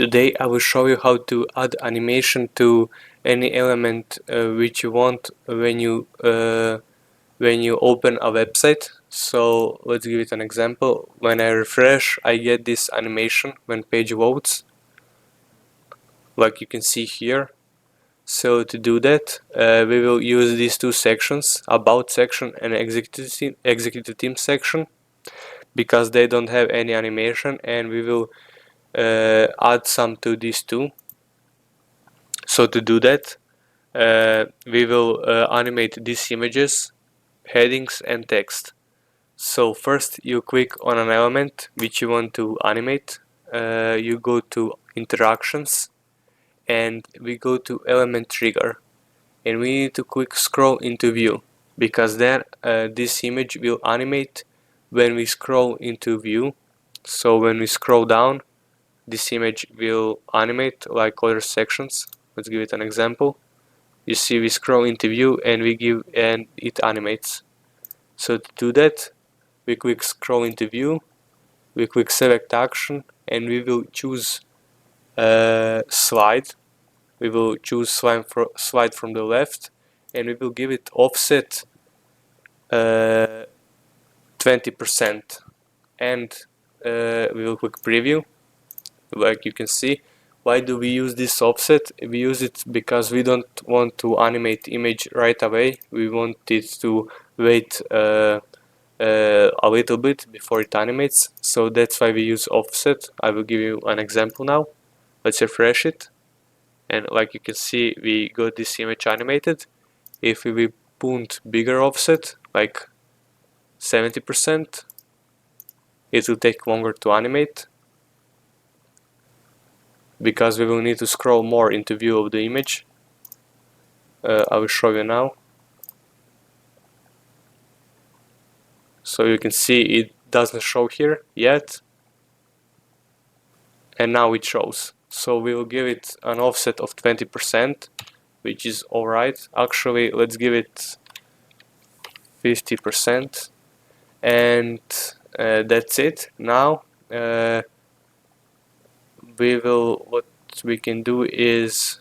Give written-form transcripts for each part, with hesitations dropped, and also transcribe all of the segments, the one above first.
Today I will show you how to add animation to any element which you want when you open a website. So let's give it an example. When I refresh, I get this animation when page loads, like you can see here. So to do that, we will use these two sections, About section and Executive Team section, because they don't have any animation, and we will add some to these two. So to do that, we will animate these images, headings and text. So first you click on an element which you want to animate. You go to interactions and we go to element trigger, and we need to click scroll into view, because then this image will animate when we scroll into view. So when we scroll down, this image will animate like other sections. Let's give it an example. You see, we scroll into view and it animates. So to do that, we click scroll into view, we click select action, and we will choose slide. We will choose slide from the left, and we will give it offset 20%, and we will click preview. Like you can see, why do we use this offset? We use it because we don't want to animate image right away. We want it to wait a little bit before it animates. So that's why we use offset. I will give you an example now. Let's refresh it. And like you can see, we got this image animated. If we put bigger offset, like 70%, it will take longer to animate, because we will need to scroll more into view of the image. I will show you now. So you can see it doesn't show here yet, and now it shows. So we will give it an offset of 20%, which is alright. Actually, let's give it 50%, and that's it. Now what we can do is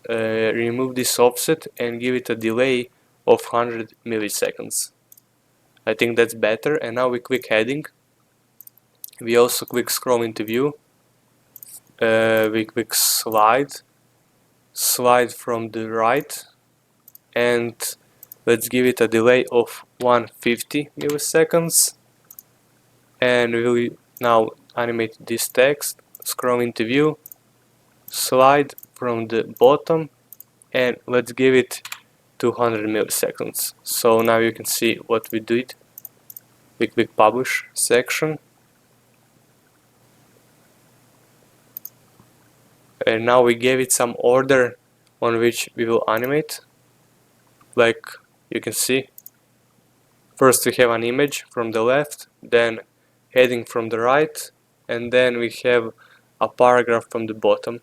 remove this offset and give it a delay of 100 milliseconds. I think that's better. And now we click heading. We also click scroll into view. We click slide from the right, and let's give it a delay of 150 milliseconds. And we will now animate this text. Scroll into view, slide from the bottom, and let's give it 200 milliseconds. So now you can see what we did. We click publish section, and now we gave it some order on which we will animate. Like you can see, first we have an image from the left, then heading from the right, and then we have a paragraph from the bottom.